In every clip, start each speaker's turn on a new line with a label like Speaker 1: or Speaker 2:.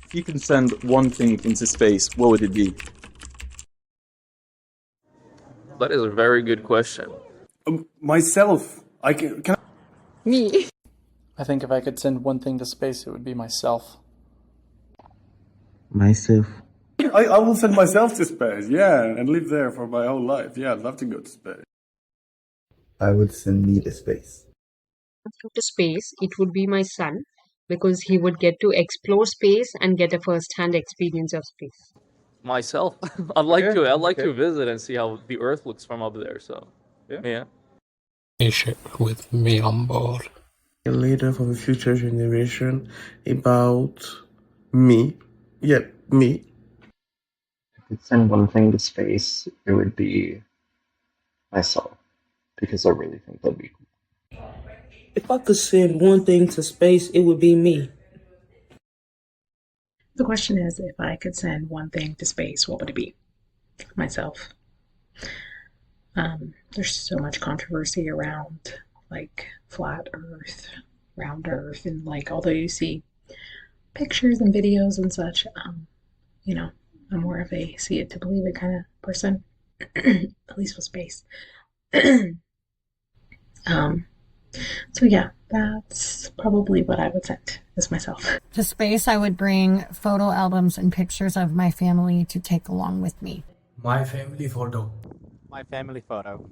Speaker 1: If you can send one thing into space, what would it be?
Speaker 2: That is a very good question.
Speaker 3: Myself. Can
Speaker 4: Me.
Speaker 5: I think if I could send one thing to space, it would be myself.
Speaker 6: Myself.
Speaker 3: I will send myself to space, yeah, and live there for my whole life. Yeah, I'd love to go to space.
Speaker 6: I would send me to space.
Speaker 4: To space, it would be my son because he would get to explore space and get a first-hand experience of space.
Speaker 2: Myself, I'd like to visit and see how the Earth looks from up there. So, yeah.
Speaker 7: Ship with me on board.
Speaker 8: A leader for the future generation about me. Yeah, me.
Speaker 9: If I could send one thing to space, it would be myself, because I really think that'd be cool.
Speaker 10: If I could send one thing to space, it would be me.
Speaker 11: The question is, if I could send one thing to space, what would it be? Myself. There's so much controversy around, like, flat Earth, round Earth, and, like, although you see pictures and videos and such, you know, I'm more of a see it to believe it kind of person, at least with space. So yeah, that's probably what I would send, is myself.
Speaker 12: To space, I would bring photo albums and pictures of my family to take along with me.
Speaker 13: My family photo.
Speaker 14: My family photo.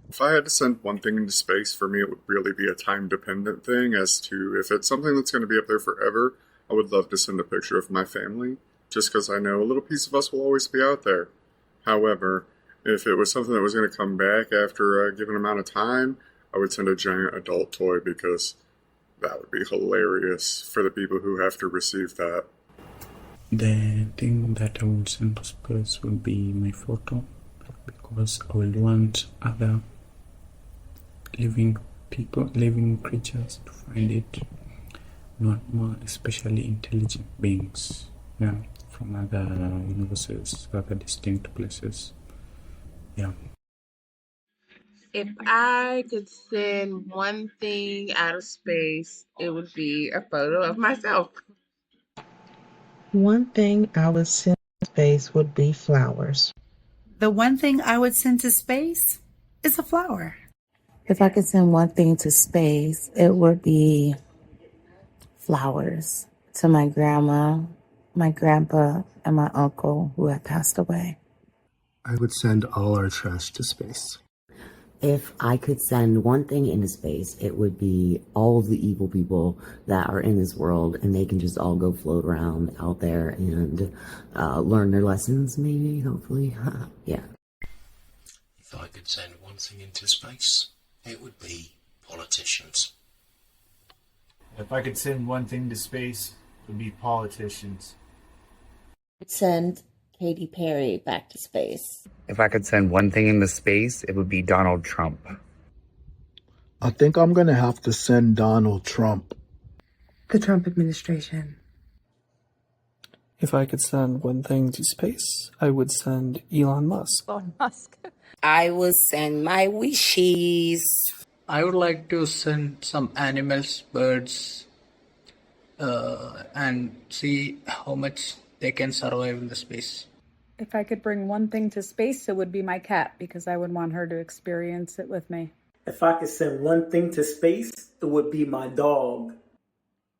Speaker 15: If I had to send one thing into space, for me it would really be a time-dependent thing as to if it's something that's going to be up there forever, I would love to send a picture of my family, just because I know a little piece of us will always be out there. However, if it was something that was going to come back after a given amount of time, I would send a giant adult toy because that would be hilarious for the people who have to receive that.
Speaker 7: The thing that I would send to space would be my photo, because I would want other living creatures to find it, not more especially intelligent beings, from other universes, other distinct places. Yeah.
Speaker 16: If I could send one thing out of space, it would be a photo of myself.
Speaker 17: One thing I would send to space would be flowers.
Speaker 18: The one thing I would send to space is a flower.
Speaker 19: If I could send one thing to space, it would be flowers to my grandma, my grandpa, and my uncle who had passed away.
Speaker 20: I would send all our trash to space.
Speaker 5: If I could send one thing into space, it would be all of the evil people that are in this world, and they can just all go float around out there and learn their lessons, maybe, hopefully. Yeah.
Speaker 7: If I could send one thing into space, it would be politicians.
Speaker 13: If I could send one thing to space, it would be politicians.
Speaker 2: I'd send Katy Perry back to space.
Speaker 3: If I could send one thing into space, it would be Donald Trump.
Speaker 8: I think I'm gonna have to send Donald Trump.
Speaker 17: The Trump administration.
Speaker 5: If I could send one thing to space, I would send Elon Musk.
Speaker 2: Elon Musk.
Speaker 6: I would send my wishes.
Speaker 13: I would like to send some animals, birds, and see how much they can survive in the space.
Speaker 10: If I could bring one thing to space, it would be my cat, because I would want her to experience it with me. If I could send one thing to space, it would be my dog.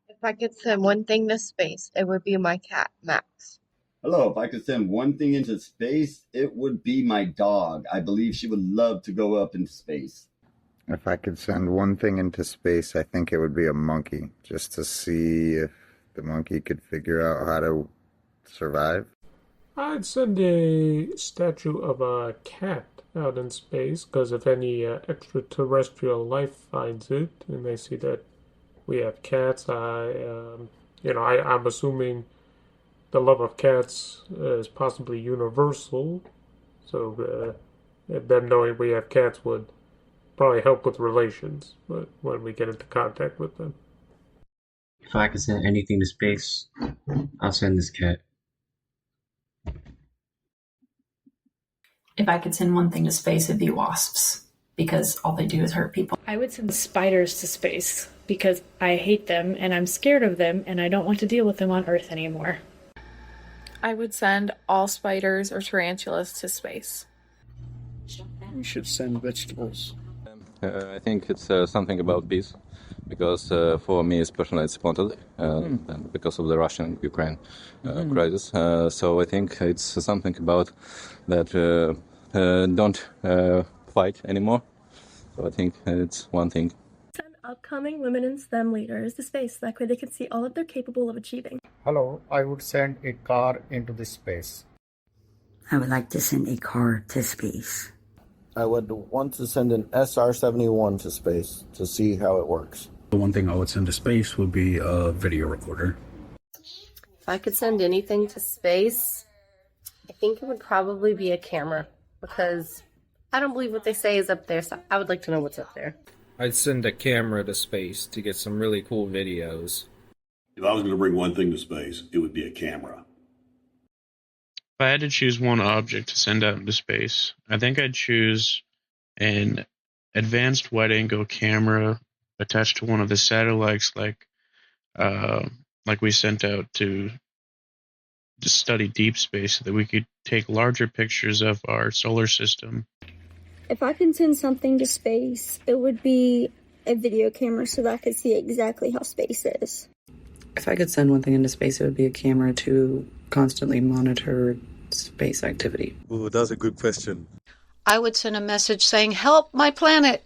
Speaker 2: If I could send one thing to space, it would be my cat, Max.
Speaker 12: Hello, if I could send one thing into space, it would be my dog. I believe she would love to go up into space.
Speaker 4: If I could send one thing into space, I think it would be a monkey, just to see if the monkey could figure out how to survive.
Speaker 11: I'd send a statue of a cat out in space, because if any extraterrestrial life finds it and they see that we have cats, I'm assuming the love of cats is possibly universal, so them knowing we have cats would probably help with relations, but when we get into contact with them.
Speaker 19: If I could send anything to space, I'll send this cat.
Speaker 7: If I could send one thing to space, it'd be wasps, because all they do is hurt people.
Speaker 11: I would send spiders to space, because I hate them, and I'm scared of them, and I don't want to deal with them on Earth anymore.
Speaker 21: I would send all spiders or tarantulas to space.
Speaker 20: We should send vegetables.
Speaker 22: I think it's something about peace, because for me especially it's important, and because of the Russian-Ukraine crisis. So I think it's something about that don't fight anymore. So I think it's one thing.
Speaker 23: Send upcoming women in STEM leaders to space. That way they can see all that they're capable of achieving.
Speaker 4: Hello, I would send a car into the space.
Speaker 5: I would like to send a car to space.
Speaker 6: I would want to send an SR-71 to space to see how it works.
Speaker 20: The one thing I would send to space would be a video recorder.
Speaker 24: If I could send anything to space, I think it would probably be a camera, because I don't believe what they say is up there, so I would like to know what's up there.
Speaker 25: I'd send a camera to space to get some really cool videos.
Speaker 26: If I was going to bring one thing to space, it would be a camera.
Speaker 7: If I had to choose one object to send out into space, I think I'd choose an advanced wide-angle camera attached to one of the satellites, like we sent out to study deep space, so that we could take larger pictures of our solar system.
Speaker 23: If I could send something to space, it would be a video camera so that I could see exactly how space is.
Speaker 27: If I could send one thing into space, it would be a camera to constantly monitor space activity.
Speaker 28: Ooh, that's a good question.
Speaker 29: I would send a message saying, "Help my planet."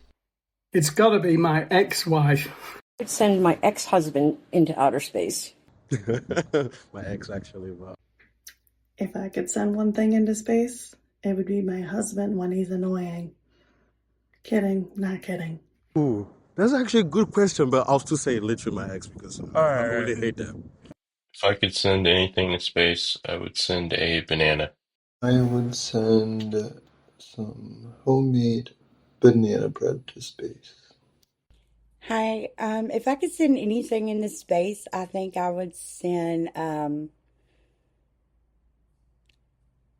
Speaker 30: It's got to be my ex-wife.
Speaker 31: I'd send my ex-husband into outer space.
Speaker 28: My ex, actually. Wow.
Speaker 32: If I could send one thing into space, it would be my husband when he's annoying. Kidding, not kidding.
Speaker 28: Ooh, that's actually a good question, but I'll still say literally my ex, because I really hate them.
Speaker 33: If I could send anything to space, I would send a banana.
Speaker 34: I would send some homemade banana bread to space.
Speaker 35: Hi, if I could send anything into space, I think I would send a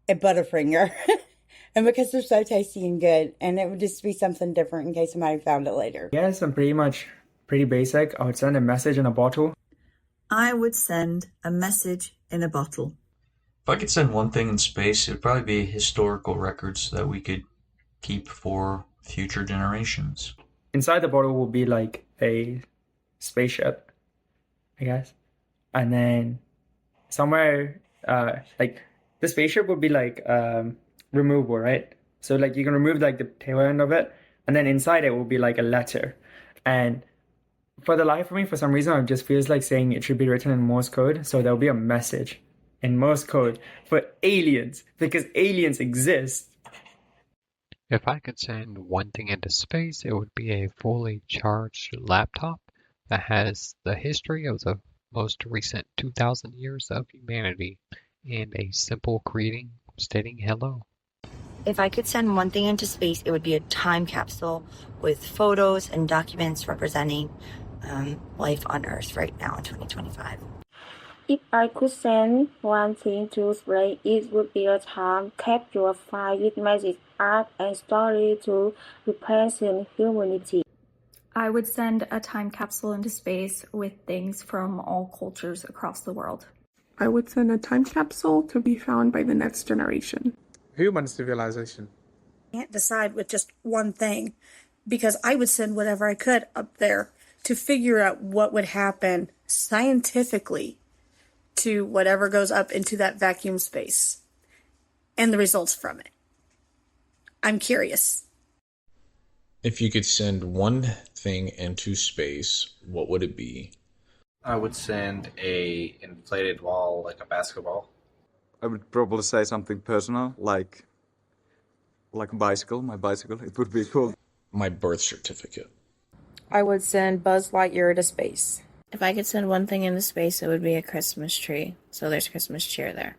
Speaker 35: Butterfinger. And because they're so tasty and good, and it would just be something different in case somebody found it later.
Speaker 36: Yes, I'm pretty basic. I would send a message in a bottle.
Speaker 18: I would send a message in a bottle.
Speaker 37: If I could send one thing in space, it would probably be historical records that we could keep for future generations.
Speaker 36: Inside the bottle will be like a spaceship, I guess. And then somewhere, like the spaceship would be like removable, right? So like you can remove like the tail end of it, and then inside it will be like a letter. And for the life of me, for some reason, it just feels like saying it should be written in Morse code. So there'll be a message in Morse code for aliens, because aliens exist.
Speaker 38: If I could send one thing into space, it would be a fully charged laptop that has the history of the most recent 2,000 years of humanity and a simple greeting stating hello.
Speaker 39: If I could send one thing into space, it would be a time capsule with photos and documents representing life on Earth right now in 2025.
Speaker 23: If I could send one thing to space, it would be a time capsule filled with magic, art, and story to represent humanity.
Speaker 21: I would send a time capsule into space with things from all cultures across the world.
Speaker 40: I would send a time capsule to be found by the next generation.
Speaker 11: Human civilization.
Speaker 32: Can't decide with just one thing, because I would send whatever I could up there to figure out what would happen scientifically to whatever goes up into that vacuum space and the results from it. I'm curious.
Speaker 41: If you could send one thing into space, what would it be?
Speaker 42: I would send a inflated wall, like a basketball.
Speaker 1: I would probably say something personal, like a bicycle, my bicycle. It would be cool.
Speaker 41: My birth certificate.
Speaker 29: I would send Buzz Lightyear to space.
Speaker 21: If I could send one thing into space, it would be a Christmas tree. So there's Christmas cheer there.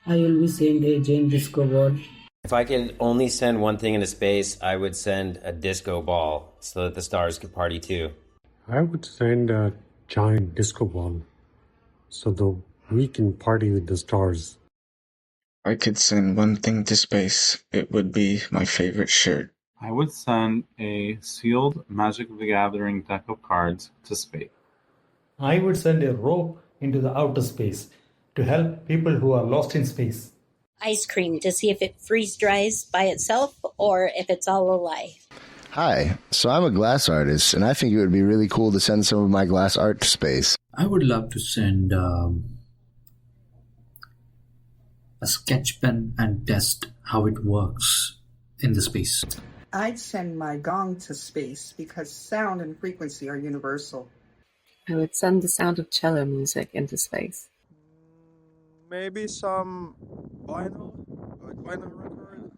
Speaker 5: I will be sending a James Disco Ball.
Speaker 43: If I could only send one thing into space, I would send a disco ball so that the stars could party too.
Speaker 20: I would send a giant disco ball so that we can party with the stars.
Speaker 7: I could send one thing to space, it would be my favorite shirt.
Speaker 44: I would send a sealed Magic the Gathering deck of cards to space.
Speaker 45: I would send a rope into the outer space
Speaker 2: to help people who are lost in space.
Speaker 3: Ice cream to see if it freeze dries by itself or if it's all a lie.
Speaker 4: Hi, so I'm a glass artist, and I think it would be really cool to send some of my glass art to space.
Speaker 6: I would love to send a sketch pen and test how it works in the space.
Speaker 8: I'd send my gong to space because sound and frequency are universal.
Speaker 9: I would send the sound of cello music into space.
Speaker 10: Maybe some vinyl, like vinyl record.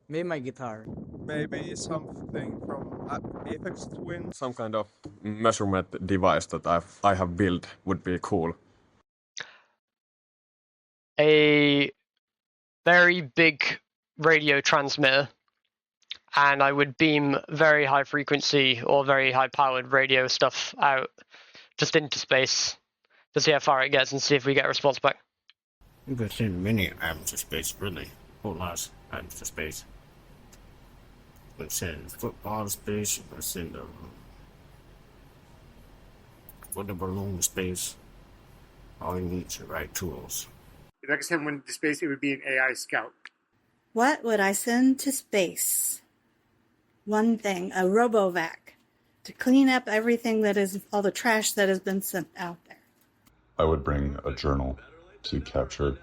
Speaker 12: Maybe my guitar.
Speaker 10: Maybe something from Aphex Twin.
Speaker 13: Some kind of measurement device that I have built would be cool.
Speaker 14: A very big radio transmitter, and I would beam very high frequency or very high powered radio stuff out just into space to see how far it gets and see if we get a response back.
Speaker 15: You could send many items to space, really. Whole lots of items to space. You could send football to space, you could send a water balloon to space. All you need is the right tools.
Speaker 16: If I could send one to space, it would be an AI scout.
Speaker 32: What would I send to space? One thing, a RoboVac, to clean up everything that is, all the trash that has been sent out there.
Speaker 17: I would bring a journal to capture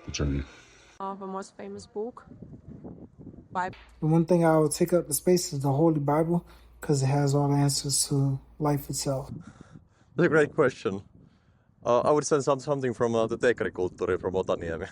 Speaker 17: the journey.
Speaker 19: The most famous book, Bible.
Speaker 22: The one thing I would take up to space is the Holy Bible, because it has all the answers to life itself.
Speaker 24: That's a great question. I would send something from the Teekkari-kulttuuri from Otaniemi.